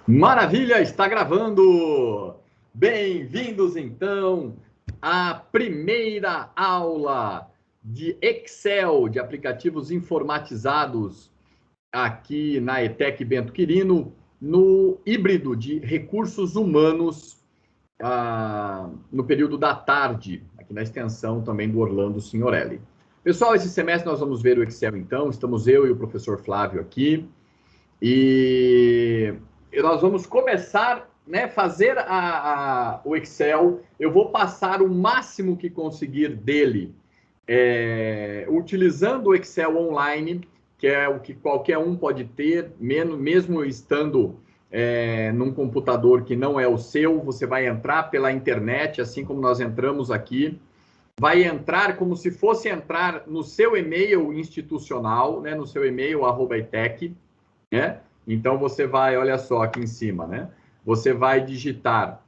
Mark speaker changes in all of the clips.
Speaker 1: Maravilha, está gravando! Bem-vindos, então, à primeira aula de Excel, de aplicativos informatizados aqui na ETEC Bento Quirino, no híbrido de recursos humanos, no período da tarde, aqui na extensão também do Orlando Signorelli. Pessoal, esse semestre nós vamos ver o Excel, então, estamos eu e o professor Flávio aqui, e nós vamos começar, né, fazer o Excel. Eu vou passar o máximo que conseguir dele, utilizando o Excel online, que é o que qualquer um pode ter, mesmo estando num computador que não é o seu. Você vai entrar pela internet, assim como nós entramos aqui, vai entrar como se fosse entrar no seu e-mail institucional, né, no seu e-mail @etec, né? Então, você vai, olha só aqui em cima, né? Você vai digitar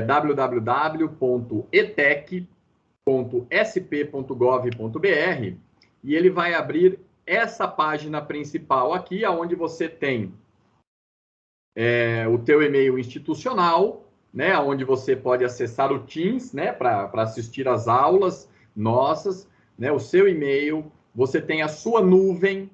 Speaker 1: www.etec.sp.gov.br e ele vai abrir essa página principal aqui, onde você tem o teu e-mail institucional, né? Onde você pode acessar o Teams, né? Para assistir às aulas nossas, né? O seu e-mail, você tem a sua nuvem,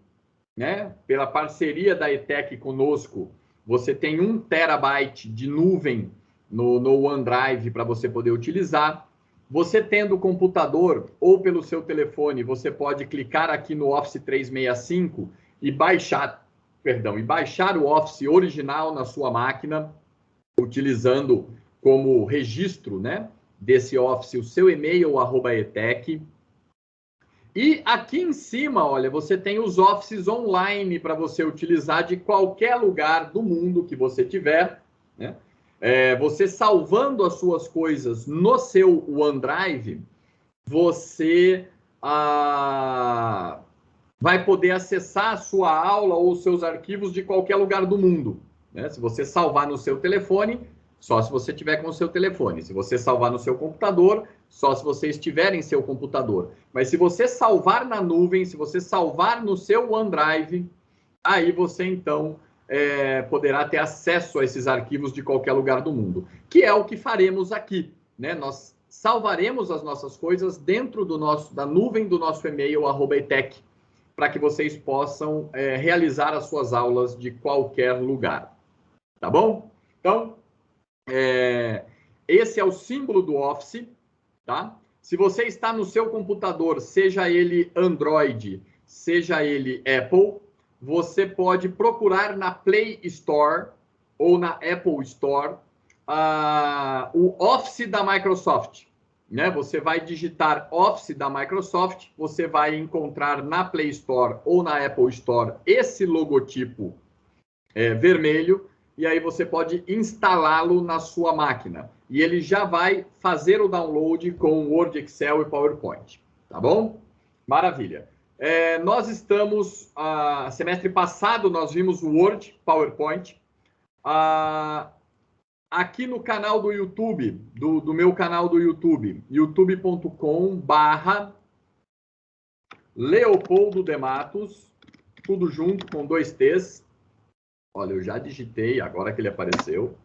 Speaker 1: né? Pela parceria da ETEC conosco, você tem 1 terabyte de nuvem no OneDrive para você poder utilizar. Você tendo o computador ou pelo seu telefone, você pode clicar aqui no Office 365 e baixar o Office original na sua máquina, utilizando como registro, né, desse Office o seu e-mail @etec. E aqui em cima, olha, você tem os offices online para você utilizar de qualquer lugar do mundo que você tiver, né? Você salvando as suas coisas no seu OneDrive, você vai poder acessar a sua aula ou os seus arquivos de qualquer lugar do mundo, né? Se você salvar no seu telefone, só se você tiver com o seu telefone. Se você salvar no seu computador, só se você estiver em seu computador. Mas se você salvar na nuvem, se você salvar no seu OneDrive, aí você, então, poderá ter acesso a esses arquivos de qualquer lugar do mundo, que é o que faremos aqui, né? Nós salvaremos as nossas coisas dentro da nuvem do nosso e-mail @etec, para que vocês possam realizar as suas aulas de qualquer lugar. Tá bom? Então, esse é o símbolo do Office, tá? Se você está no seu computador, seja ele Android, seja ele Apple, você pode procurar na Play Store ou na Apple Store o Office da Microsoft, né? Você vai digitar Office da Microsoft, você vai encontrar na Play Store ou na Apple Store esse logotipo vermelho, e aí você pode instalá-lo na sua máquina. E ele já vai fazer o download com Word, Excel e PowerPoint. Tá bom? Maravilha. Nós estamos... semestre passado, nós vimos o Word, PowerPoint. Aqui no canal do YouTube, do meu canal do YouTube, youtube.com/Leopoldo de Matos, tudo junto com 2 T's. Olha, eu já digitei, agora que ele apareceu.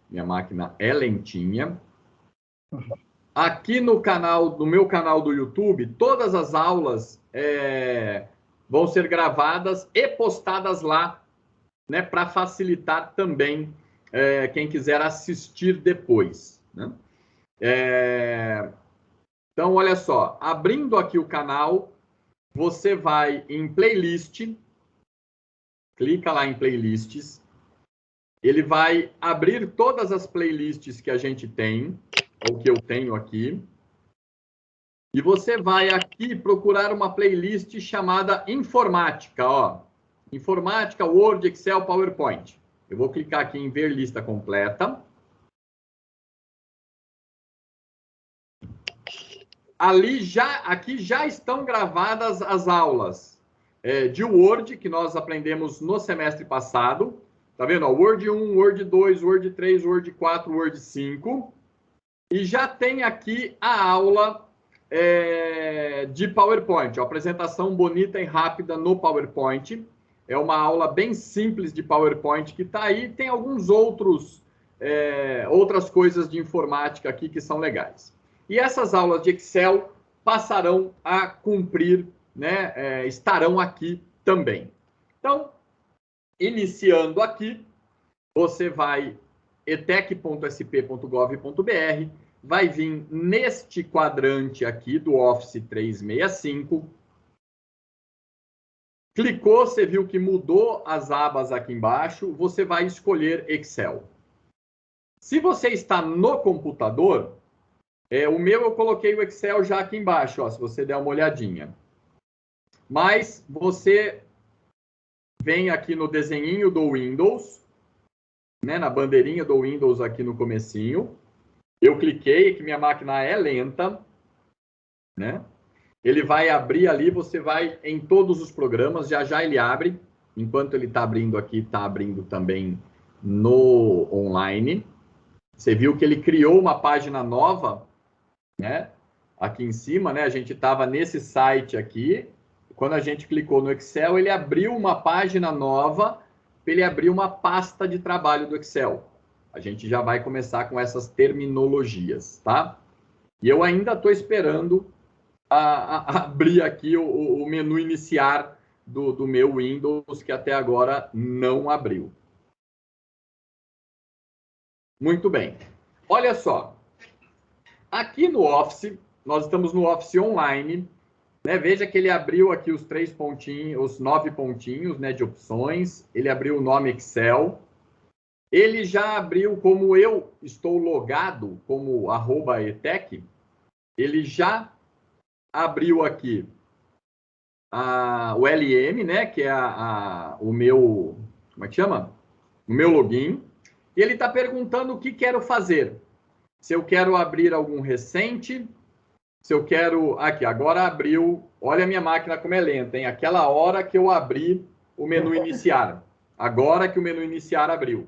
Speaker 1: Minha máquina é lentinha. Aqui no meu canal do YouTube, todas as aulas vão ser gravadas e postadas lá, né, para facilitar também quem quiser assistir depois, né? Então, olha só, abrindo aqui o canal, você vai em playlist, clica lá em playlists, ele vai abrir todas as playlists que a gente tem, ou que eu tenho aqui, e você vai aqui procurar uma playlist chamada Informática, ó. Informática, Word, Excel, PowerPoint. Eu vou clicar aqui em ver lista completa. Aqui já estão gravadas as aulas de Word, que nós aprendemos no semestre passado. Tá vendo? Ó, Word 1, Word 2, Word 3, Word 4, Word 5. E já tem aqui a aula de PowerPoint. Ó, apresentação bonita e rápida no PowerPoint. É uma aula bem simples de PowerPoint que está aí. Tem alguns outras coisas de informática aqui que são legais. E essas aulas de Excel passarão a cumprir, né? Estarão aqui também. Então, iniciando aqui, você vai etec.sp.gov.br, vai vir neste quadrante aqui do Office 365. Clicou, você viu que mudou as abas aqui embaixo, você vai escolher Excel. Se você está no computador, o meu eu coloquei o Excel já aqui embaixo, ó, se você der uma olhadinha. Mas você vem aqui no desenhinho do Windows, né, na bandeirinha do Windows aqui no comecinho. Eu cliquei, que minha máquina é lenta, né? Ele vai abrir ali, você vai em todos os programas, já ele abre. Enquanto ele está abrindo aqui, está abrindo também no online. Você viu que ele criou uma página nova, né? Aqui em cima, né? A gente estava nesse site aqui. Quando a gente clicou no Excel, ele abriu uma página nova, ele abriu uma pasta de trabalho do Excel. A gente já vai começar com essas terminologias, tá? E eu ainda estou esperando a abrir aqui o menu iniciar do meu Windows, que até agora não abriu. Muito bem. Olha só. Aqui no Office, nós estamos no Office Online, né? Veja que ele abriu aqui os 3 pontinhos, os 9 pontinhos, né, de opções. Ele abriu o nome Excel. Ele já abriu, como eu estou logado como @etec, ele já abriu aqui o LM, né, que é o meu, como é que chama? O meu login. E ele está perguntando o que quero fazer. Se eu quero abrir algum recente, se eu quero... Aqui, agora abriu... Olha a minha máquina como é lenta, hein? Aquela hora que eu abri o menu iniciar. Agora que o menu iniciar abriu.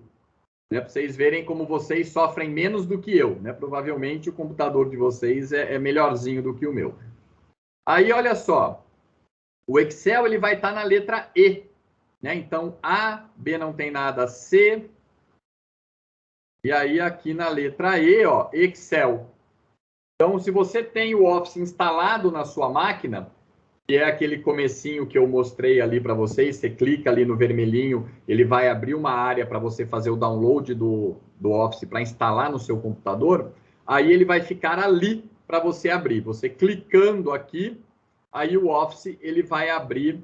Speaker 1: Né? Para vocês verem como vocês sofrem menos do que eu. Né? Provavelmente o computador de vocês é melhorzinho do que o meu. Aí, olha só. O Excel ele vai estar na letra E. Né? Então, A, B não tem nada, C... E aí, aqui na letra E, ó, Excel. Então, se você tem o Office instalado na sua máquina, que é aquele comecinho que eu mostrei ali para vocês, você clica ali no vermelhinho, ele vai abrir uma área para você fazer o download do Office para instalar no seu computador, aí ele vai ficar ali para você abrir. Você clicando aqui, aí o Office ele vai abrir...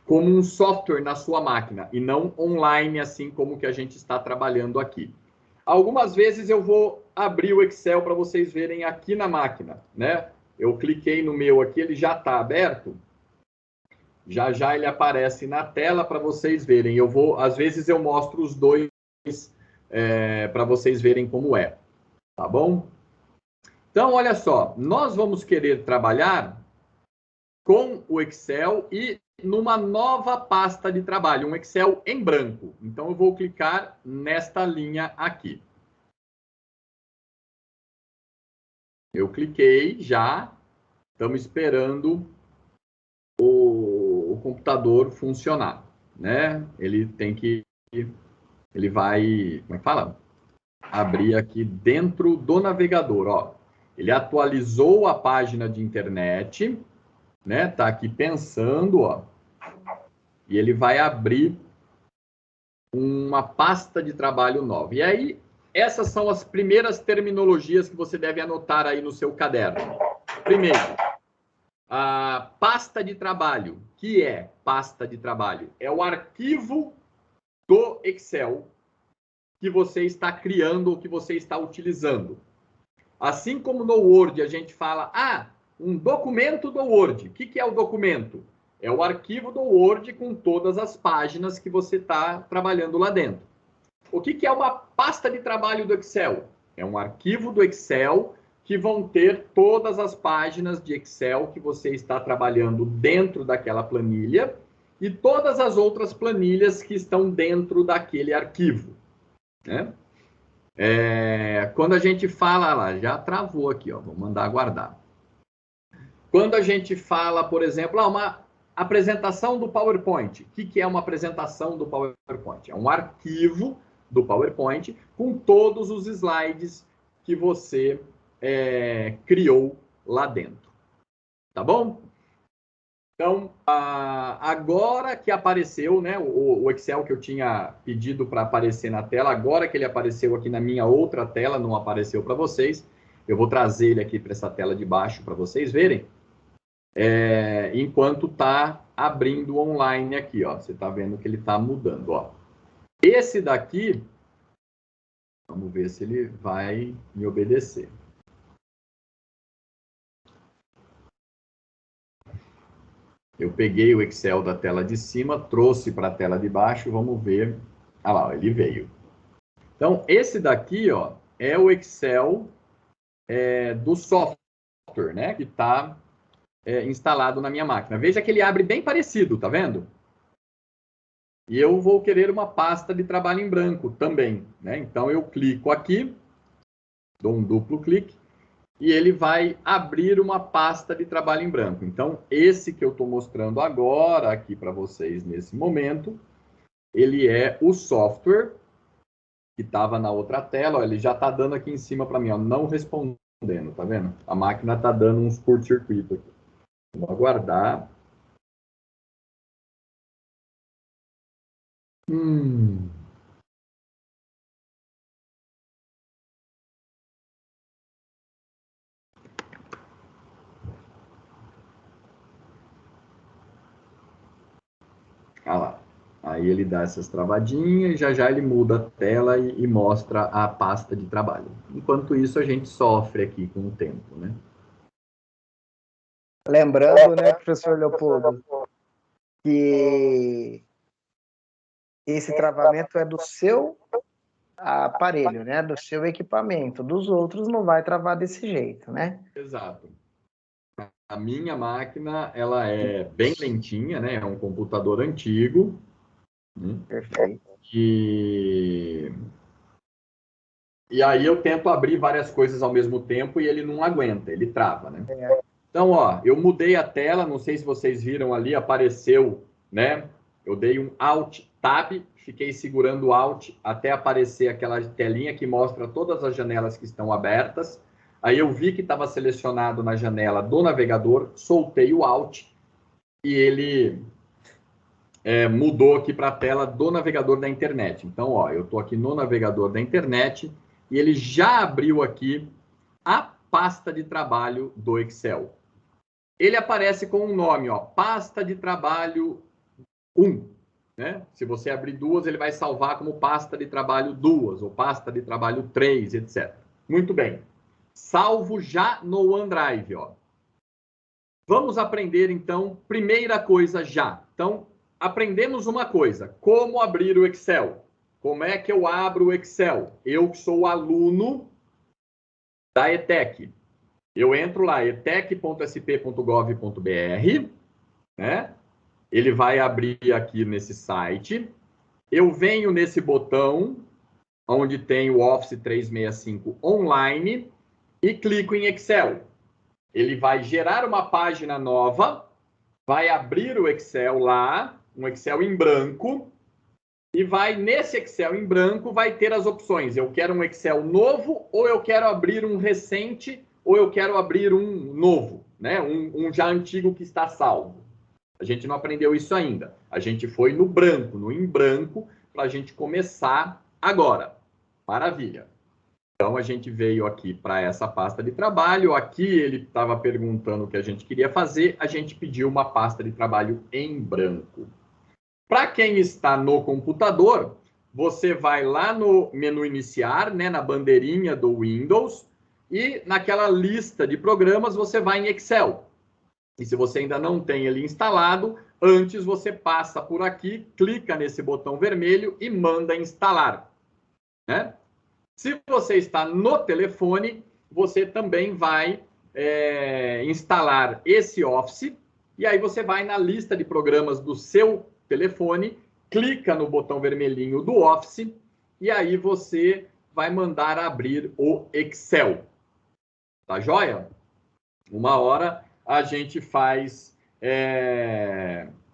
Speaker 1: como um software na sua máquina e não online, assim como que a gente está trabalhando aqui. Algumas vezes eu vou abrir o Excel para vocês verem aqui na máquina, né? Eu cliquei no meu aqui, ele já está aberto. Já ele aparece na tela para vocês verem. Às vezes eu mostro os dois para vocês verem como é, tá bom? Então, olha só, nós vamos querer trabalhar com o Excel e numa nova pasta de trabalho, um Excel em branco. Então, eu vou clicar nesta linha aqui. Eu cliquei já, estamos esperando o computador funcionar, né? Ele vai, como é que fala? Abrir aqui dentro do navegador, ó. Ele atualizou a página de internet, né? Tá aqui pensando, ó. E ele vai abrir uma pasta de trabalho nova. E aí, essas são as primeiras terminologias que você deve anotar aí no seu caderno. Primeiro, a pasta de trabalho. O que é pasta de trabalho? É o arquivo do Excel que você está criando ou que você está utilizando. Assim como no Word a gente fala, um documento do Word. O que é o documento? É o arquivo do Word com todas as páginas que você está trabalhando lá dentro. O que é uma pasta de trabalho do Excel? É um arquivo do Excel que vão ter todas as páginas de Excel que você está trabalhando dentro daquela planilha e todas as outras planilhas que estão dentro daquele arquivo, né? Quando a gente fala lá, já travou aqui, ó, vou mandar guardar. Quando a gente fala, por exemplo, apresentação do PowerPoint. O que é uma apresentação do PowerPoint? É um arquivo do PowerPoint com todos os slides que você criou lá dentro. Tá bom? Então, agora que apareceu, né, o Excel que eu tinha pedido para aparecer na tela, agora que ele apareceu aqui na minha outra tela, não apareceu para vocês, eu vou trazer ele aqui para essa tela de baixo para vocês verem, enquanto está abrindo online aqui, ó. Você está vendo que ele está mudando, ó. Esse daqui, vamos ver se ele vai me obedecer. Eu peguei o Excel da tela de cima, trouxe para a tela de baixo, vamos ver. Ah lá, ele veio. Então, esse daqui, ó, é o Excel do software, né, que está instalado na minha máquina. Veja que ele abre bem parecido, tá vendo? E eu vou querer uma pasta de trabalho em branco também, né? Então, eu clico aqui, dou um duplo clique, e ele vai abrir uma pasta de trabalho em branco. Então, esse que eu estou mostrando agora aqui para vocês nesse momento, ele é o software que estava na outra tela. Ó, ele já está dando aqui em cima para mim, ó, não respondendo, tá vendo? A máquina está dando uns curto-circuito aqui. Vou aguardar. Ah lá. Aí ele dá essas travadinhas e já ele muda a tela e mostra a pasta de trabalho. Enquanto isso, a gente sofre aqui com o tempo, né?
Speaker 2: Lembrando, né, professor Leopoldo, que esse travamento é do seu aparelho, né, do seu equipamento. Dos outros não vai travar desse jeito, né?
Speaker 1: Exato. A minha máquina, ela é bem lentinha, né? É um computador antigo.
Speaker 2: Perfeito.
Speaker 1: E aí eu tento abrir várias coisas ao mesmo tempo e ele não aguenta, ele trava, né? Então, ó, eu mudei a tela, não sei se vocês viram ali, apareceu, né? Eu dei um Alt Tab, fiquei segurando o Alt até aparecer aquela telinha que mostra todas as janelas que estão abertas. Aí eu vi que estava selecionado na janela do navegador, soltei o Alt e ele mudou aqui para a tela do navegador da internet. Então, ó, eu estou aqui no navegador da internet e ele já abriu aqui a pasta de trabalho do Excel. Ele aparece com um nome, ó, pasta de trabalho 1. Né? Se você abrir duas, ele vai salvar como pasta de trabalho 2 ou pasta de trabalho 3, etc. Muito bem. Salvo já no OneDrive, ó. Vamos aprender, então, primeira coisa já. Então, aprendemos uma coisa, como abrir o Excel. Como é que eu abro o Excel? Eu sou aluno da ETEC. Eu entro lá, etec.sp.gov.br, né? Ele vai abrir aqui nesse site. Eu venho nesse botão, onde tem o Office 365 Online, e clico em Excel. Ele vai gerar uma página nova, vai abrir o Excel lá, um Excel em branco, e vai, nesse Excel em branco, vai ter as opções. Eu quero um Excel novo, ou eu quero abrir um recente, ou eu quero abrir um novo, né? Um já antigo que está salvo. A gente não aprendeu isso ainda. A gente foi no branco, no em branco, para a gente começar agora. Maravilha. Então, a gente veio aqui para essa pasta de trabalho. Aqui ele estava perguntando o que a gente queria fazer. A gente pediu uma pasta de trabalho em branco. Para quem está no computador, você vai lá no menu iniciar, né, na bandeirinha do Windows, e naquela lista de programas você vai em Excel. E se você ainda não tem ele instalado, antes você passa por aqui, clica nesse botão vermelho e manda instalar, né? Se você está no telefone, você também vai instalar esse Office, e aí você vai na lista de programas do seu telefone, clica no botão vermelhinho do Office, e aí você vai mandar abrir o Excel. Tá joia? Uma hora a gente faz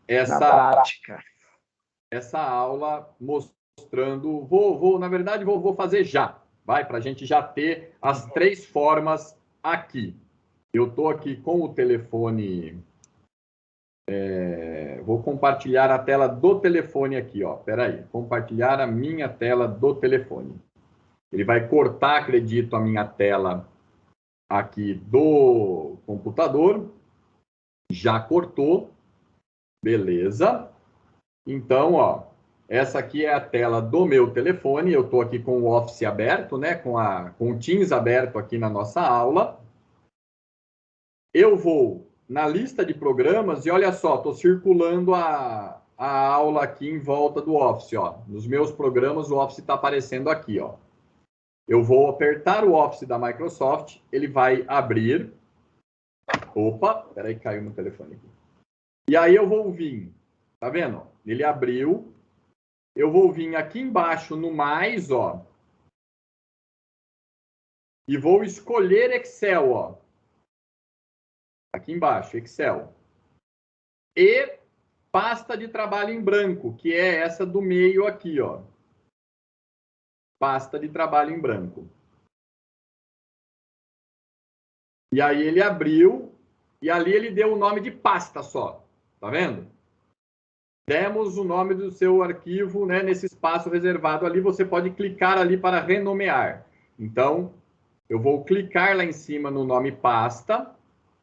Speaker 2: Na prática.
Speaker 1: Essa aula mostrando, na verdade, vou fazer já, para a gente já ter as 3 formas aqui. Eu estou aqui com o telefone, vou compartilhar a tela do telefone aqui, ó. Espera aí, compartilhar a minha tela do telefone. Ele vai cortar, acredito, a minha tela aqui do computador. Já cortou, beleza. Então, ó, essa aqui é a tela do meu telefone. Eu estou aqui com o Office aberto, né? Com o Teams aberto aqui na nossa aula. Eu vou na lista de programas e olha só, estou circulando a aula aqui em volta do Office, ó. Nos meus programas, o Office está aparecendo aqui, ó. Eu vou apertar o Office da Microsoft, ele vai abrir. Opa, peraí, caiu meu telefone aqui. E aí eu vou vir, tá vendo? Ele abriu. Eu vou vir aqui embaixo no mais, ó. E vou escolher Excel, ó. Aqui embaixo, Excel. E pasta de trabalho em branco, que é essa do meio aqui, ó. Pasta de trabalho em branco. E aí ele abriu, e ali ele deu o nome de pasta só. Tá vendo? Demos o nome do seu arquivo, né, nesse espaço reservado ali. Você pode clicar ali para renomear. Então, eu vou clicar lá em cima no nome pasta.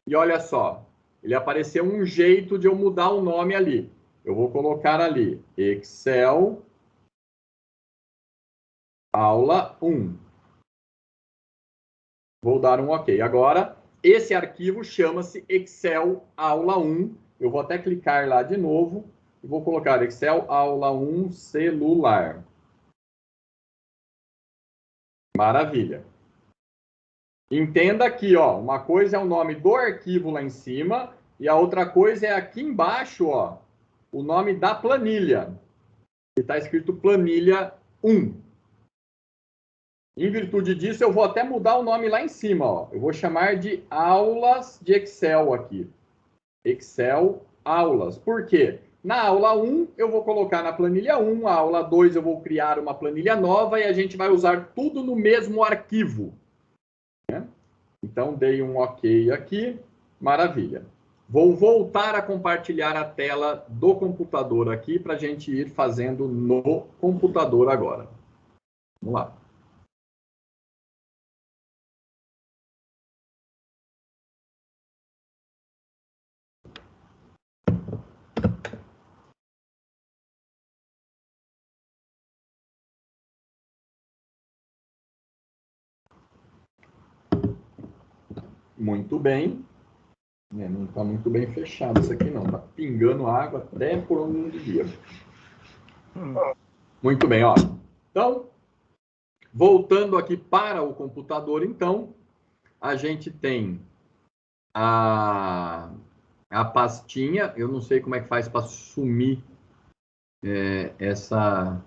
Speaker 1: E olha só, ele apareceu um jeito de eu mudar o nome ali. Eu vou colocar ali, Excel Aula 1. Vou dar um OK. Agora, esse arquivo chama-se Excel Aula 1. Eu vou até clicar lá de novo e vou colocar Excel Aula 1 celular. Maravilha. Entenda aqui, ó, uma coisa é o nome do arquivo lá em cima e a outra coisa é aqui embaixo, ó, o nome da planilha. Está escrito planilha 1. Em virtude disso, eu vou até mudar o nome lá em cima, ó. Eu vou chamar de aulas de Excel aqui. Excel aulas. Por quê? Na aula 1, eu vou colocar na planilha 1, a aula 2 eu vou criar uma planilha nova e a gente vai usar tudo no mesmo arquivo. Então, dei um OK aqui. Maravilha. Vou voltar a compartilhar a tela do computador aqui para a gente ir fazendo no computador agora. Vamos lá. Muito bem. Não está muito bem fechado isso aqui, não. Está pingando água até por onde devia. Muito bem, ó. Então, voltando aqui para o computador, então, a gente tem a pastinha. Eu não sei como é que faz para sumir essa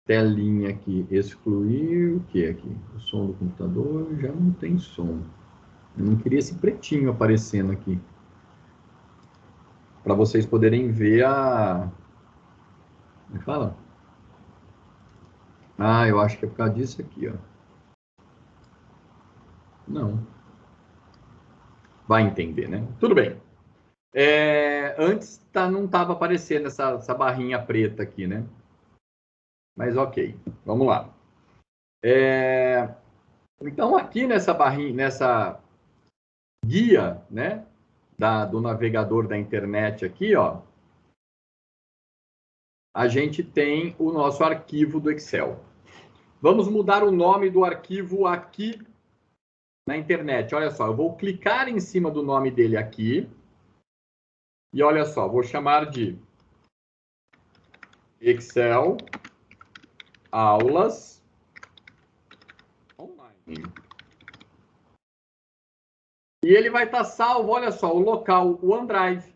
Speaker 1: telinha aqui. Excluir o que aqui? O som do computador já não tem som. Eu não queria esse pretinho aparecendo aqui. Para vocês poderem ver a... Como é que fala? Ah, eu acho que é por causa disso aqui, ó. Não. Vai entender, né? Tudo bem. Antes não estava aparecendo essa barrinha preta aqui, né? Mas ok. Vamos lá. Então, aqui nessa barrinha, nessa guia, né? Do navegador da internet aqui, ó. A gente tem o nosso arquivo do Excel. Vamos mudar o nome do arquivo aqui na internet. Olha só, eu vou clicar em cima do nome dele aqui. E olha só, vou chamar de Excel Aulas Online. E ele vai estar salvo, olha só, o local, o OneDrive.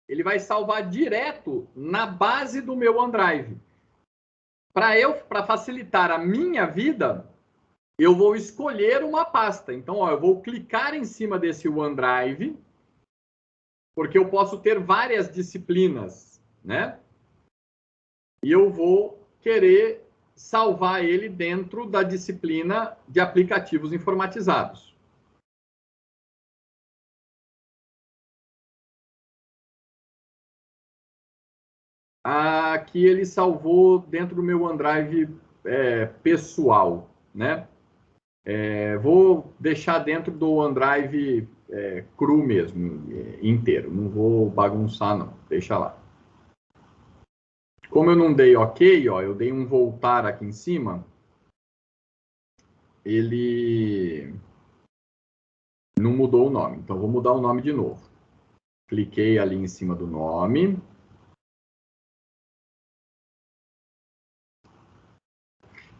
Speaker 1: Ele vai salvar direto na base do meu OneDrive. Para facilitar a minha vida, eu vou escolher uma pasta. Então, ó, eu vou clicar em cima desse OneDrive porque eu posso ter várias disciplinas, né? E eu vou querer salvar ele dentro da disciplina de aplicativos informatizados. Aqui ele salvou dentro do meu OneDrive pessoal, né? Vou deixar dentro do OneDrive cru mesmo, inteiro. Não vou bagunçar, não. Deixa lá. Como eu não dei OK, ó, eu dei um voltar aqui em cima, ele não mudou o nome. Então, vou mudar o nome de novo. Cliquei ali em cima do nome.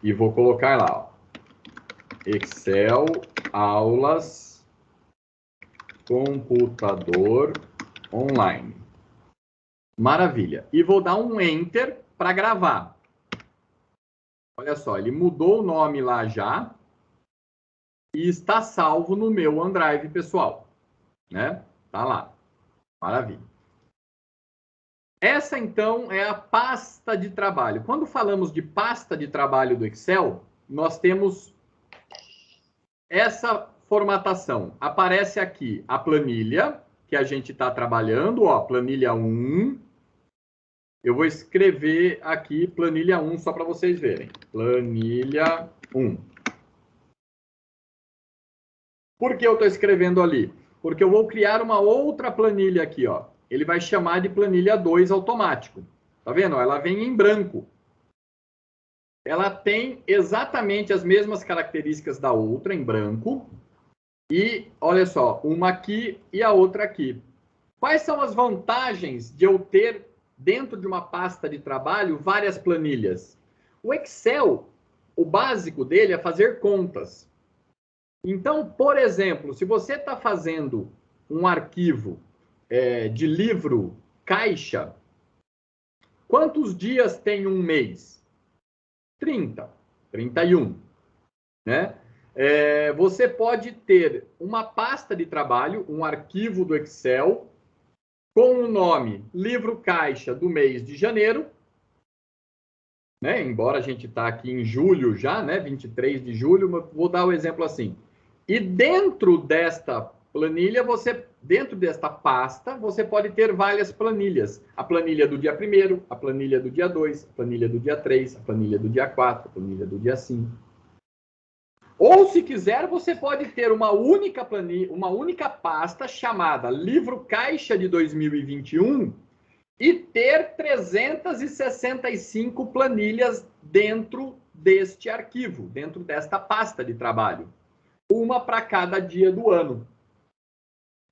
Speaker 1: E vou colocar lá, ó, Excel, aulas, computador, online. Maravilha. E vou dar um Enter para gravar. Olha só, ele mudou o nome lá já e está salvo no meu OneDrive pessoal, né? Tá lá. Maravilha. Essa, então, é a pasta de trabalho. Quando falamos de pasta de trabalho do Excel, nós temos essa formatação. Aparece aqui a planilha que a gente está trabalhando, ó, planilha 1. Eu vou escrever aqui planilha 1 só para vocês verem. Planilha 1. Por que eu estou escrevendo ali? Porque eu vou criar uma outra planilha aqui, ó. Ele vai chamar de planilha 2 automático. Tá vendo? Ela vem em branco. Ela tem exatamente as mesmas características da outra, em branco. E, olha só, uma aqui e a outra aqui. Quais são as vantagens de eu ter, dentro de uma pasta de trabalho, várias planilhas? O Excel, o básico dele é fazer contas. Então, por exemplo, se você está fazendo um arquivo de livro caixa, quantos dias tem um mês? 30, 31, né? Você pode ter uma pasta de trabalho, um arquivo do Excel, com o nome livro caixa do mês de janeiro, né? Embora a gente está aqui em julho já, né? 23 de julho, vou dar o exemplo assim. E dentro desta planilha, dentro desta pasta, você pode ter várias planilhas. A planilha do dia 1º, a planilha do dia 2, a planilha do dia 3, a planilha do dia 4, a planilha do dia 5. Ou, se quiser, você pode ter uma única planilha, uma única pasta chamada Livro Caixa de 2021 e ter 365 planilhas dentro deste arquivo, dentro desta pasta de trabalho. Uma para cada dia do ano.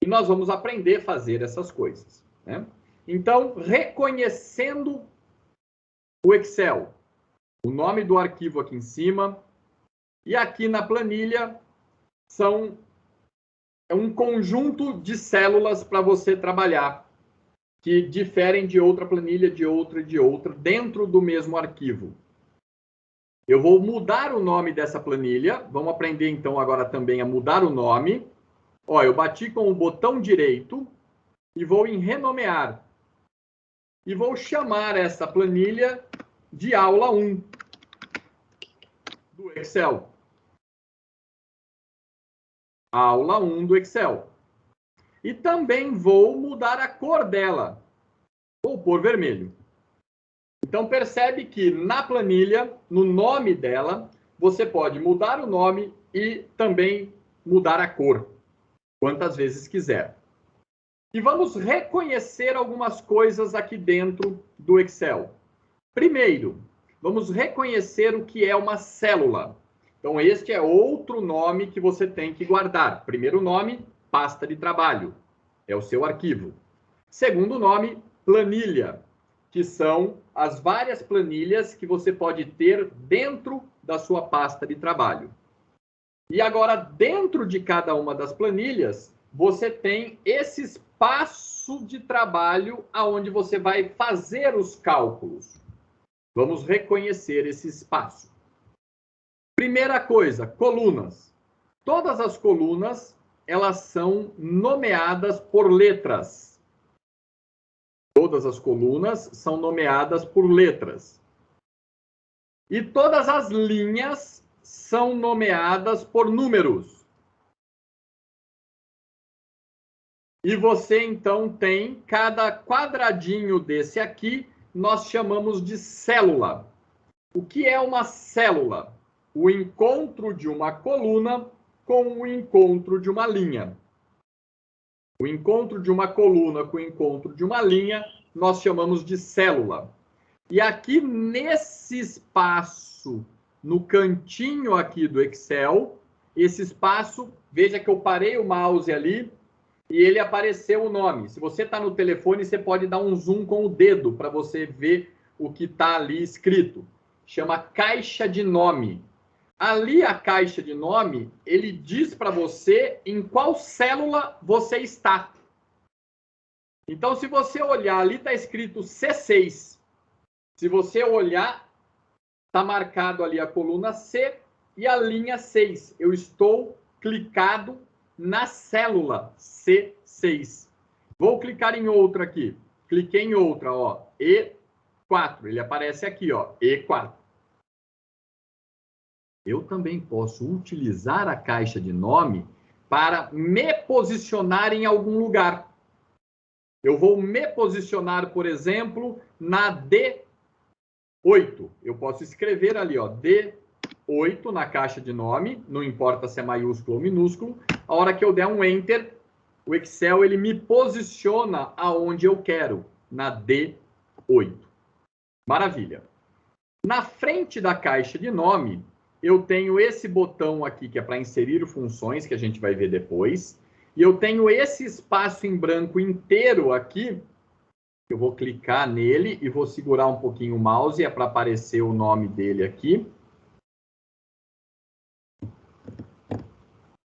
Speaker 1: E nós vamos aprender a fazer essas coisas, né? Então, reconhecendo o Excel, o nome do arquivo aqui em cima, e aqui na planilha é um conjunto de células para você trabalhar, que diferem de outra planilha, de outra, dentro do mesmo arquivo. Eu vou mudar o nome dessa planilha. Vamos aprender, então, agora também a mudar o nome. Ó, eu bati com o botão direito e vou em renomear. E vou chamar essa planilha de aula 1 do Excel. Aula 1 do Excel. E também vou mudar a cor dela. Vou pôr vermelho. Então, percebe que na planilha, no nome dela, você pode mudar o nome e também mudar a cor, quantas vezes quiser. E vamos reconhecer algumas coisas aqui dentro do Excel. Primeiro, vamos reconhecer o que é uma célula. Então, este é outro nome que você tem que guardar. Primeiro nome, pasta de trabalho. É o seu arquivo. Segundo nome, planilha, que são as várias planilhas que você pode ter dentro da sua pasta de trabalho. E agora, dentro de cada uma das planilhas, você tem esse espaço de trabalho aonde você vai fazer os cálculos. Vamos reconhecer esse espaço. Primeira coisa, colunas. Todas as colunas, elas são nomeadas por letras. Todas as colunas são nomeadas por letras. E todas as linhas são nomeadas por números. E você, então, tem cada quadradinho desse aqui, nós chamamos de célula. O que é uma célula? O encontro de uma coluna com o encontro de uma linha. O encontro de uma coluna com o encontro de uma linha, nós chamamos de célula. E aqui nesse espaço, no cantinho aqui do Excel, esse espaço, veja que eu parei o mouse ali e ele apareceu o nome. Se você está no telefone, você pode dar um zoom com o dedo para você ver o que está ali escrito. Chama caixa de nome. Ali a caixa de nome, ele diz para você em qual célula você está. Então, se você olhar, ali está escrito C6. Se você olhar, está marcado ali a coluna C e a linha 6. Eu estou clicado na célula C6. Vou clicar em outra aqui. Cliquei em outra, ó, E4. Ele aparece aqui, ó, E4. Eu também posso utilizar a caixa de nome para me posicionar em algum lugar. Eu vou me posicionar, por exemplo, na D8. Eu posso escrever ali, ó, D8 na caixa de nome, não importa se é maiúsculo ou minúsculo. A hora que eu der um Enter, o Excel ele me posiciona aonde eu quero, na D8. Maravilha. Na frente da caixa de nome, eu tenho esse botão aqui, que é para inserir funções, que a gente vai ver depois. E eu tenho esse espaço em branco inteiro aqui. Eu vou clicar nele e vou segurar um pouquinho o mouse, é para aparecer o nome dele aqui.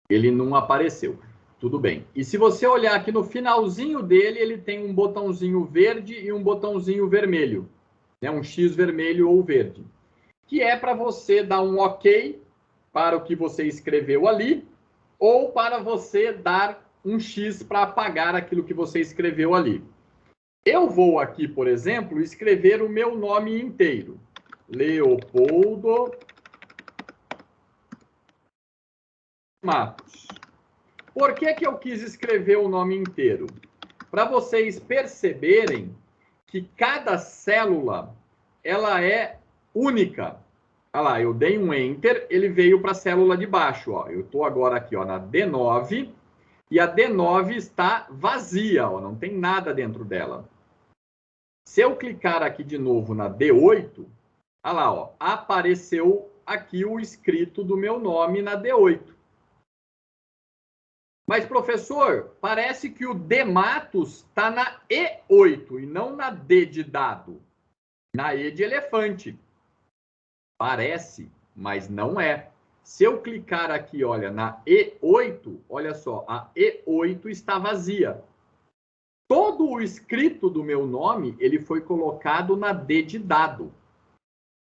Speaker 1: Ele não apareceu. Tudo bem. E se você olhar aqui no finalzinho dele, ele tem um botãozinho verde e um botãozinho vermelho. Né? Um X vermelho ou verde. Que é para você dar um OK para o que você escreveu ali, ou para você dar um X para apagar aquilo que você escreveu ali. Eu vou aqui, por exemplo, escrever o meu nome inteiro. Leopoldo Matos. Por que eu quis escrever o nome inteiro? Para vocês perceberem que cada célula ela é única. Olha lá, eu dei um Enter, ele veio para a célula de baixo. Ó. Eu estou agora aqui, ó, na D9, e a D9 está vazia, ó, não tem nada dentro dela. Se eu clicar aqui de novo na D8, olha lá, ó, apareceu aqui o escrito do meu nome na D8. Mas, professor, parece que o D Matos está na E8 e não na D de dado, na E de elefante. Parece, mas não é. Se eu clicar aqui, olha, na E8, olha só, a E8 está vazia. Todo o escrito do meu nome, ele foi colocado na D de dado.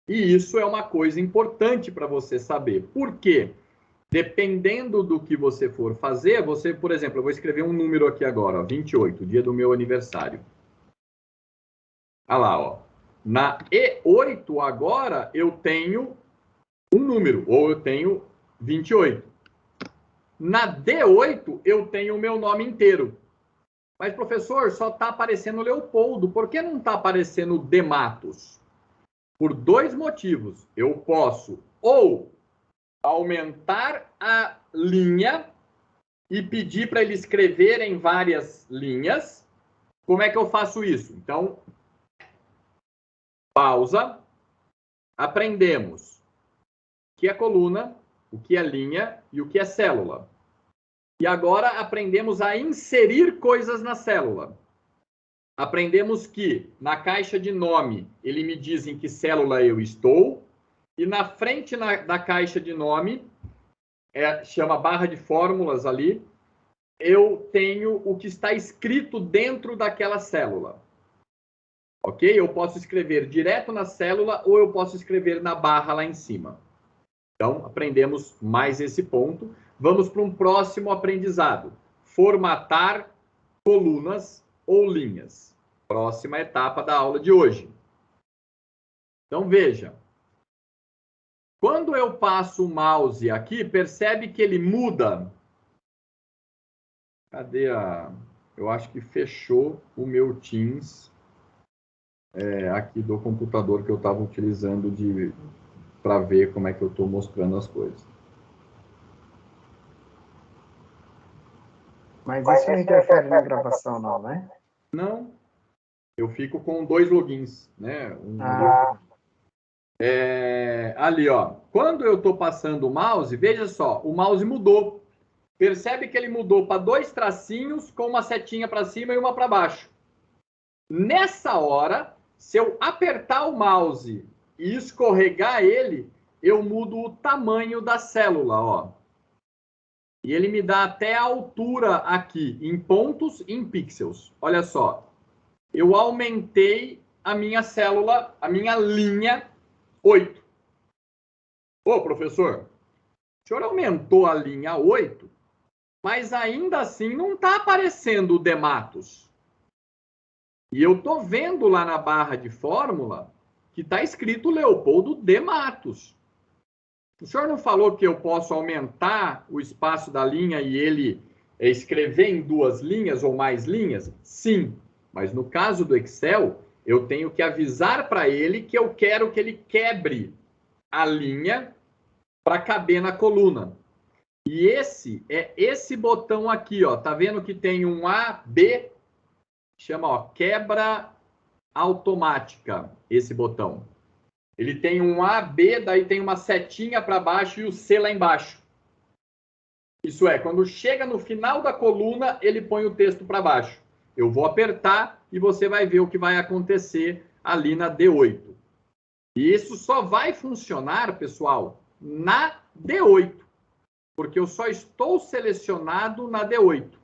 Speaker 1: E isso é uma coisa importante para você saber. Por quê? Dependendo do que você for fazer, você, por exemplo, eu vou escrever um número aqui agora, ó, 28, dia do meu aniversário. Olha lá, ó. Na E8 agora eu tenho um número, ou eu tenho 28. Na D8 eu tenho o meu nome inteiro. Mas, professor, só está aparecendo Leopoldo. Por que não está aparecendo D Matos? Por dois motivos. Eu posso ou aumentar a linha e pedir para ele escrever em várias linhas. Como é que eu faço isso? Então, pausa. Aprendemos o que é coluna, o que é linha e o que é célula. E agora aprendemos a inserir coisas na célula. Aprendemos que na caixa de nome ele me diz em que célula eu estou. E na frente da caixa de nome, chama barra de fórmulas ali, eu tenho o que está escrito dentro daquela célula. Ok? Eu posso escrever direto na célula ou eu posso escrever na barra lá em cima. Então, aprendemos mais esse ponto. Vamos para um próximo aprendizado. Formatar colunas ou linhas. Próxima etapa da aula de hoje. Então, veja. Quando eu passo o mouse aqui, percebe que ele muda. Cadê a... Eu acho que fechou o meu Teams aqui do computador que eu estava utilizando para ver como é que eu estou mostrando as coisas.
Speaker 2: Mas isso não interfere na gravação, não, né?
Speaker 1: Não. Eu fico com 2 logins, né? Ali, ó. Quando eu estou passando o mouse, veja só, o mouse mudou. Percebe que ele mudou para 2 tracinhos com uma setinha para cima e uma para baixo. Nessa hora, se eu apertar o mouse e escorregar ele, eu mudo o tamanho da célula, ó. E ele me dá até a altura aqui, em pontos e em pixels. Olha só. Eu aumentei a minha célula, a minha linha 8. Ô, professor, o senhor aumentou a linha 8, mas ainda assim não está aparecendo o Dematos. E eu estou vendo lá na barra de fórmula que está escrito Leopoldo Dematos. O senhor não falou que eu posso aumentar o espaço da linha e ele escrever em 2 linhas ou mais linhas? Sim, mas no caso do Excel, eu tenho que avisar para ele que eu quero que ele quebre a linha para caber na coluna. E esse botão aqui, ó, tá vendo que tem um A, B, chama, ó, quebra automática, esse botão. Ele tem um A, B, daí tem uma setinha para baixo e o C lá embaixo. Isso é, quando chega no final da coluna, ele põe o texto para baixo. Eu vou apertar e você vai ver o que vai acontecer ali na D8. E isso só vai funcionar, pessoal, na D8, porque eu só estou selecionado na D8.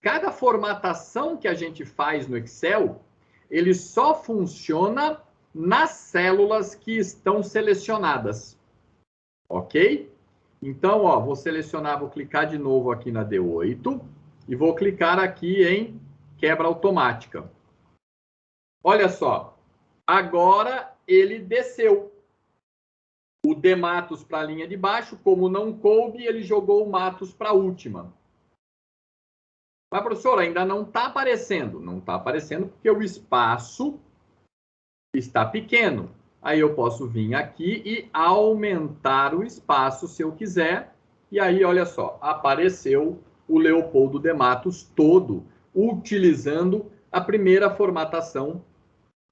Speaker 1: Cada formatação que a gente faz no Excel, ele só funciona nas células que estão selecionadas. Ok? Então, ó, vou selecionar, vou clicar de novo aqui na D8 e vou clicar aqui em quebra automática. Olha só, agora ele desceu o Dematos para a linha de baixo, como não coube, ele jogou o Matos para a última. Mas, professor, ainda não está aparecendo. Não está aparecendo porque o espaço está pequeno. Aí eu posso vir aqui e aumentar o espaço se eu quiser. E aí, olha só, apareceu o Leopoldo Dematos todo, utilizando a primeira formatação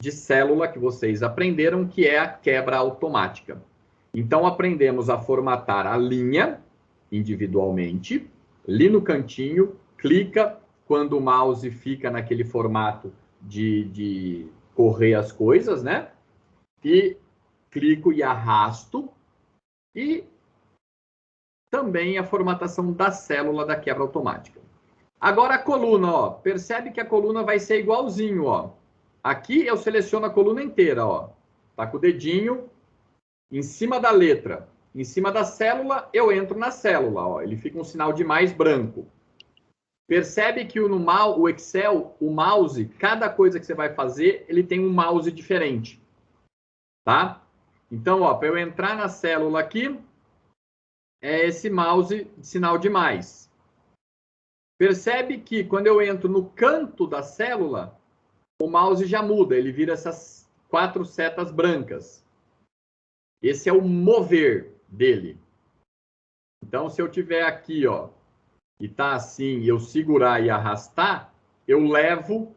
Speaker 1: de célula que vocês aprenderam, que é a quebra automática. Então, aprendemos a formatar a linha individualmente, ali no cantinho, clica, quando o mouse fica naquele formato de correr as coisas, né? E clico e arrasto. E também a formatação da célula da quebra automática. Agora a coluna, ó. Percebe que a coluna vai ser igualzinho, ó. Aqui eu seleciono a coluna inteira, ó. Tá com o dedinho em cima da letra. Em cima da célula, eu entro na célula, ó. Ele fica um sinal de mais branco. Percebe que o Excel, o mouse, cada coisa que você vai fazer, ele tem um mouse diferente. Tá? Então, ó, para eu entrar na célula aqui, é esse mouse de sinal de mais. Percebe que quando eu entro no canto da célula, o mouse já muda, ele vira essas 4 setas brancas. Esse é o mover dele. Então, se eu tiver aqui, ó, e tá assim, eu segurar e arrastar, eu levo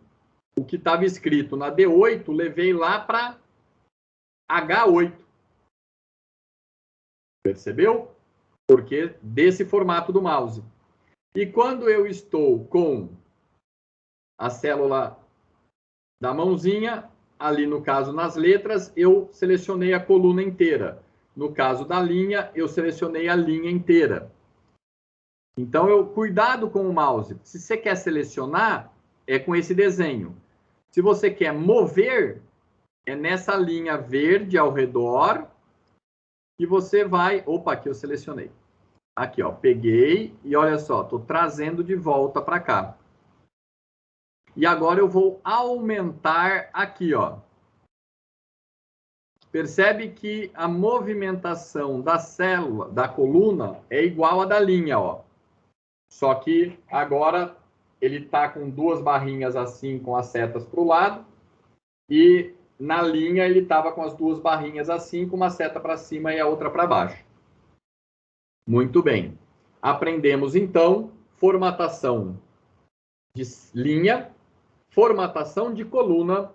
Speaker 1: o que estava escrito na D8, levei lá para H8. Percebeu? Porque desse formato do mouse. E quando eu estou com a célula da mãozinha, ali no caso nas letras, eu selecionei a coluna inteira. No caso da linha, eu selecionei a linha inteira. Então, cuidado com o mouse. Se você quer selecionar, é com esse desenho. Se você quer mover, é nessa linha verde ao redor que você vai... Opa, aqui eu selecionei. Aqui, ó, peguei e olha só, estou trazendo de volta para cá. E agora eu vou aumentar aqui, ó. Percebe que a movimentação da célula, da coluna, é igual à da linha, ó. Só que agora ele está com duas barrinhas assim, com as setas para o lado, e na linha ele estava com as duas barrinhas assim, com uma seta para cima e a outra para baixo. Muito bem. Aprendemos, então, formatação de linha, formatação de coluna,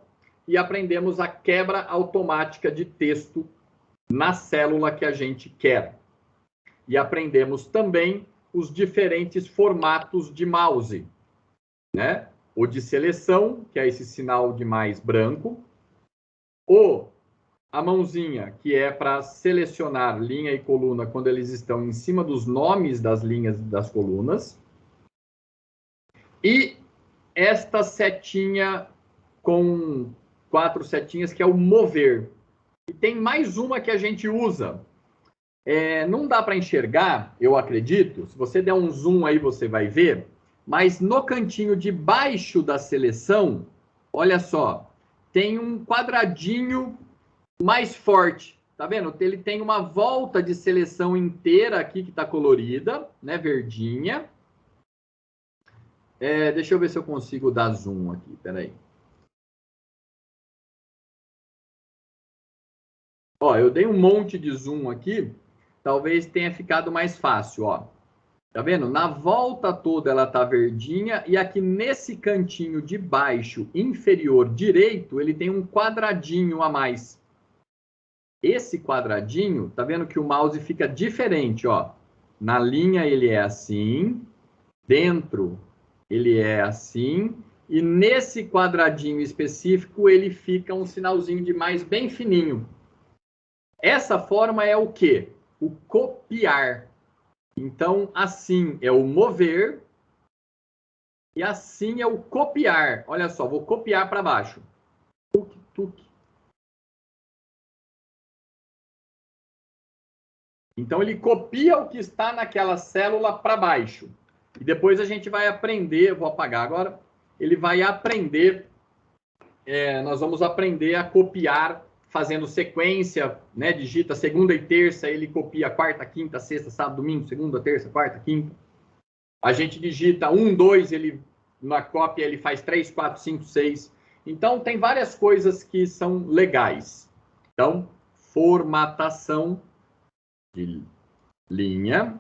Speaker 1: e aprendemos a quebra automática de texto na célula que a gente quer. E aprendemos também os diferentes formatos de mouse, né? O de seleção, que é esse sinal de mais branco, a mãozinha, que é para selecionar linha e coluna quando eles estão em cima dos nomes das linhas das colunas, e esta setinha com 4 setinhas, que é o mover. E tem mais uma que a gente usa. Não dá para enxergar, eu acredito. Se você der um zoom aí, você vai ver. Mas no cantinho de baixo da seleção, olha só, tem um quadradinho mais forte. Tá vendo? Ele tem uma volta de seleção inteira aqui, que está colorida, né? Verdinha. Deixa eu ver se eu consigo dar zoom aqui. Peraí. Ó, eu dei um monte de zoom aqui. Talvez tenha ficado mais fácil, ó. Tá vendo? Na volta toda ela tá verdinha e aqui nesse cantinho de baixo inferior direito, ele tem um quadradinho a mais. Esse quadradinho, tá vendo que o mouse fica diferente, ó. Na linha ele é assim, dentro ele é assim, e nesse quadradinho específico ele fica um sinalzinho de mais bem fininho. Essa forma é o quê? O copiar. Então, assim é o mover e assim é o copiar. Olha só, vou copiar para baixo. Tuc, tuc. Então, ele copia o que está naquela célula para baixo. E depois a gente vai aprender, vou apagar agora, ele vai aprender, nós vamos aprender a copiar fazendo sequência, né? Digita segunda e terça, ele copia quarta, quinta, sexta, sábado, domingo, segunda, terça, quarta, quinta. A gente digita 1, 2, ele na cópia ele faz 3, 4, 5, 6. Então tem várias coisas que são legais. Então, formatação de linha,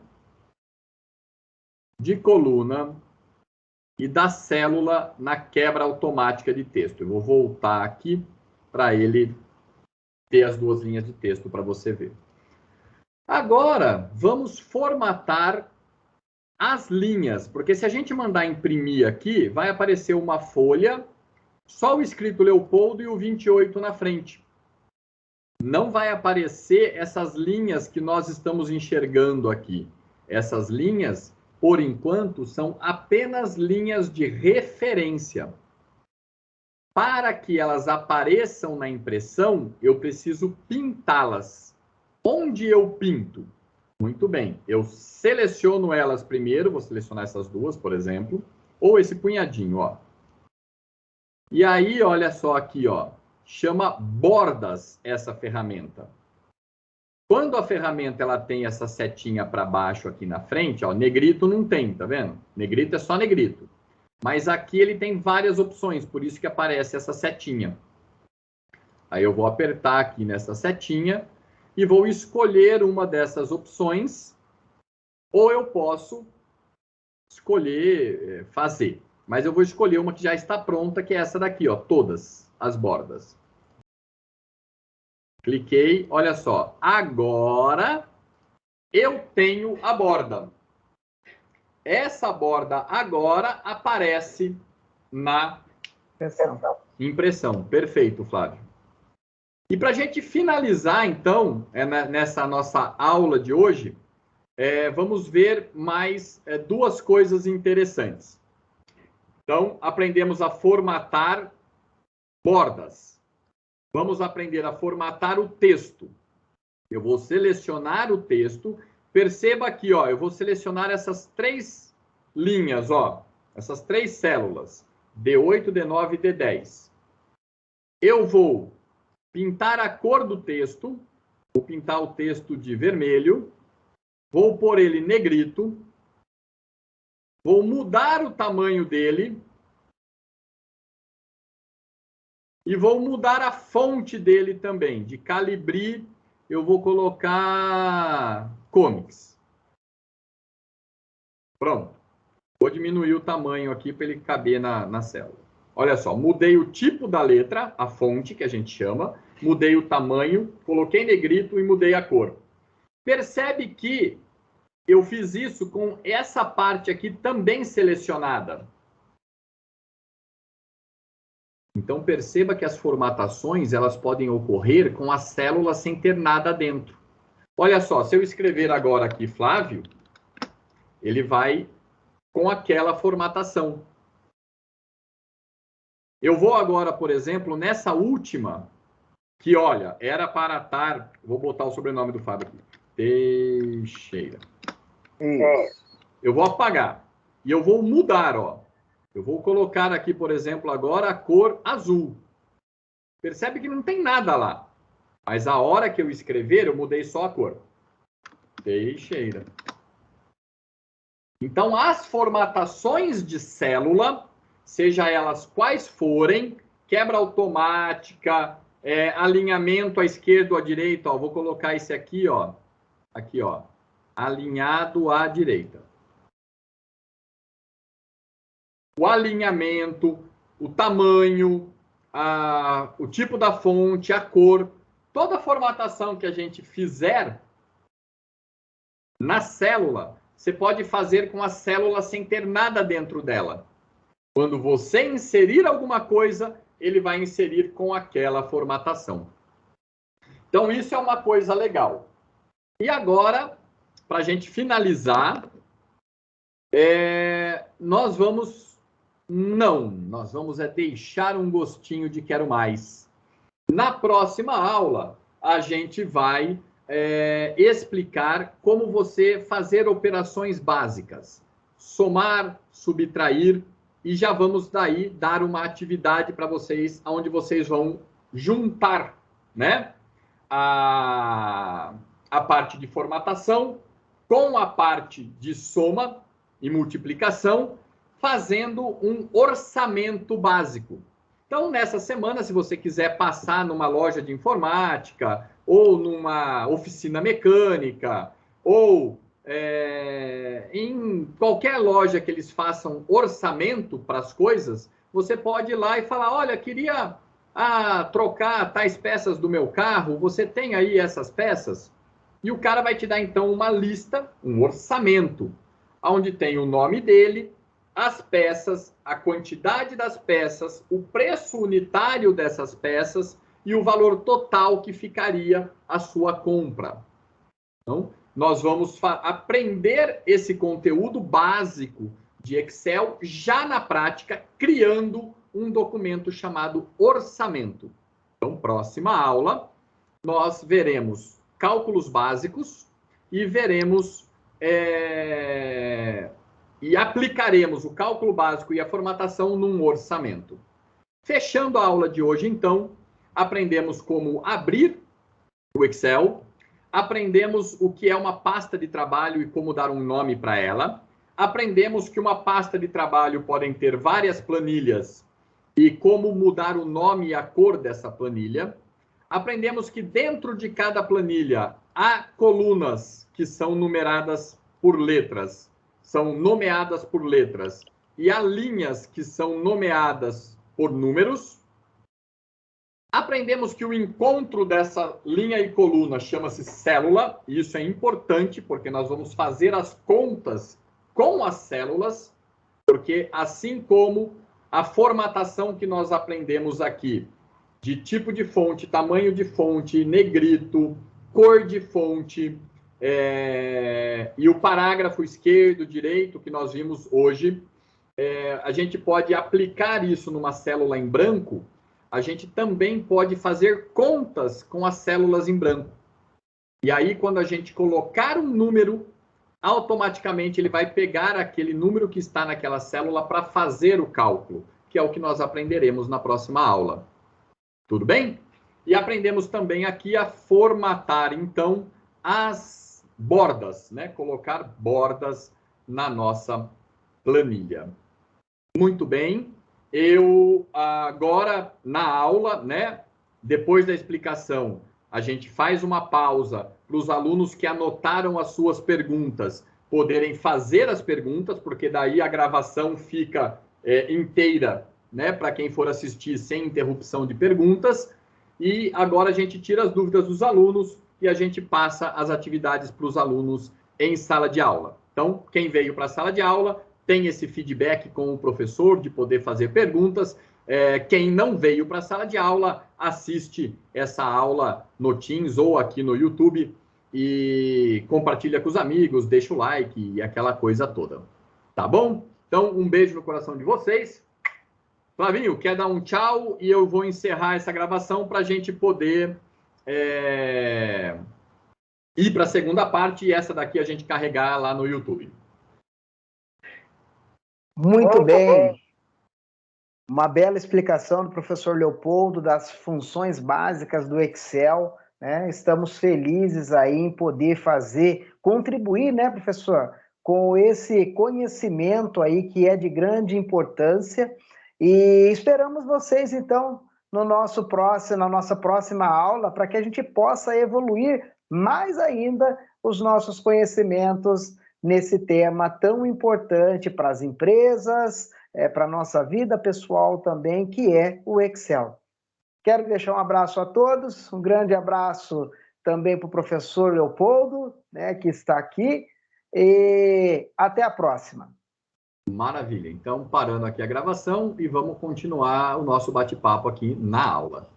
Speaker 1: de coluna e da célula na quebra automática de texto. Eu vou voltar aqui para ele ter as duas linhas de texto para você ver. Agora, vamos formatar as linhas, porque se a gente mandar imprimir aqui, vai aparecer uma folha, só o escrito Leopoldo e o 28 na frente. Não vai aparecer essas linhas que nós estamos enxergando aqui. Essas linhas, por enquanto, são apenas linhas de referência. Para que elas apareçam na impressão, eu preciso pintá-las. Onde eu pinto? Muito bem, eu seleciono elas primeiro, vou selecionar essas duas, por exemplo, ou esse punhadinho, ó. E aí, olha só aqui, ó, chama bordas essa ferramenta. Quando a ferramenta ela tem essa setinha para baixo aqui na frente, ó, negrito não tem, tá vendo? Negrito é só negrito. Mas aqui ele tem várias opções, por isso que aparece essa setinha. Aí eu vou apertar aqui nessa setinha e vou escolher uma dessas opções, ou eu posso escolher fazer. Mas eu vou escolher uma que já está pronta, que é essa daqui, ó, todas as bordas. Cliquei, olha só. Agora eu tenho a borda. Essa borda agora aparece na impressão. Perfeito, Flávio. E para a gente finalizar, então, nessa nossa aula de hoje, vamos ver mais duas coisas interessantes. Então, aprendemos a formatar bordas. Vamos aprender a formatar o texto. Eu vou selecionar o texto. Perceba aqui, ó, eu vou selecionar essas 3 linhas, ó, essas 3 células. D8, D9 e D10. Eu vou pintar a cor do texto, vou pintar o texto de vermelho, vou pôr ele negrito, vou mudar o tamanho dele e vou mudar a fonte dele também. De Calibri, eu vou colocar Comics. Pronto. Vou diminuir o tamanho aqui para ele caber na célula. Olha só, mudei o tipo da letra, a fonte, que a gente chama, mudei o tamanho, coloquei negrito e mudei a cor. Percebe que eu fiz isso com essa parte aqui também selecionada. Então, perceba que as formatações, elas podem ocorrer com a célula sem ter nada dentro. Olha só, se eu escrever agora aqui Flávio, ele vai com aquela formatação. Eu vou agora, por exemplo, nessa última, que, olha, era para estar... Vou botar o sobrenome do Fábio aqui. Teixeira. Eu vou apagar. E eu vou mudar, ó. Eu vou colocar aqui, por exemplo, agora a cor azul. Percebe que não tem nada lá. Mas a hora que eu escrever, eu mudei só a cor. Teixeira. Então, as formatações de célula, seja elas quais forem, quebra automática, alinhamento à esquerda ou à direita, ó, vou colocar esse aqui, ó. Aqui, ó. Alinhado à direita. O alinhamento, o tamanho, o tipo da fonte, a cor, toda a formatação que a gente fizer na célula, você pode fazer com a célula sem ter nada dentro dela. Quando você inserir alguma coisa, ele vai inserir com aquela formatação. Então, isso é uma coisa legal. E agora, para a gente finalizar, nós vamos deixar um gostinho de quero mais. Na próxima aula, a gente vai explicar como você fazer operações básicas, somar, subtrair, e já vamos daí dar uma atividade para vocês, onde vocês vão juntar, né, a parte de formatação com a parte de soma e multiplicação, fazendo um orçamento básico. Então, nessa semana, se você quiser passar numa loja de informática, ou numa oficina mecânica, ou em qualquer loja que eles façam orçamento para as coisas, você pode ir lá e falar, olha, queria trocar tais peças do meu carro, você tem aí essas peças? E o cara vai te dar, então, uma lista, um orçamento, onde tem o nome dele, as peças, a quantidade das peças, o preço unitário dessas peças e o valor total que ficaria a sua compra. Então, nós vamos aprender esse conteúdo básico de Excel já na prática, criando um documento chamado orçamento. Então, próxima aula, nós veremos cálculos básicos e veremos... e aplicaremos o cálculo básico e a formatação num orçamento. Fechando a aula de hoje, então, aprendemos como abrir o Excel, aprendemos o que é uma pasta de trabalho e como dar um nome para ela, aprendemos que uma pasta de trabalho podem ter várias planilhas e como mudar o nome e a cor dessa planilha, aprendemos que dentro de cada planilha há colunas que são numeradas por letras, são nomeadas por letras, e há linhas que são nomeadas por números. Aprendemos que o encontro dessa linha e coluna chama-se célula, e isso é importante, porque nós vamos fazer as contas com as células, porque assim como a formatação que nós aprendemos aqui, de tipo de fonte, tamanho de fonte, negrito, cor de fonte, e o parágrafo esquerdo, direito, que nós vimos hoje, a gente pode aplicar isso numa célula em branco, a gente também pode fazer contas com as células em branco. E aí, quando a gente colocar um número, automaticamente ele vai pegar aquele número que está naquela célula para fazer o cálculo. que é o que nós aprenderemos na próxima aula. Tudo bem? E aprendemos também aqui a formatar, então, as bordas, né? Colocar bordas na nossa planilha. Muito bem. Eu agora, na aula, né? Depois da explicação, a gente faz uma pausa para os alunos que anotaram as suas perguntas poderem fazer as perguntas, porque daí a gravação fica inteira, né? Para quem for assistir sem interrupção de perguntas. E agora a gente tira as dúvidas dos alunos e a gente passa as atividades para os alunos em sala de aula. Então, quem veio para a sala de aula tem esse feedback com o professor de poder fazer perguntas. Quem não veio para a sala de aula, assiste essa aula no Teams ou aqui no YouTube e compartilha com os amigos, deixa o like e aquela coisa toda. Tá bom? Então, um beijo no coração de vocês. Flavinho, quer dar um tchau e eu vou encerrar essa gravação para a gente poder ir para a segunda parte e essa daqui a gente carregar lá no YouTube.
Speaker 2: Muito bem. Uma bela explicação do professor Leopoldo das funções básicas do Excel, né? Estamos felizes aí em poder contribuir, né, professor, com esse conhecimento aí que é de grande importância. E esperamos vocês, então, na nossa próxima aula, para que a gente possa evoluir mais ainda os nossos conhecimentos nesse tema tão importante para as empresas, para a nossa vida pessoal também, que é o Excel. Quero deixar um abraço a todos, um grande abraço também para o professor Leopoldo, né, que está aqui, e até a próxima.
Speaker 1: Maravilha. Então, parando aqui a gravação e vamos continuar o nosso bate-papo aqui na aula.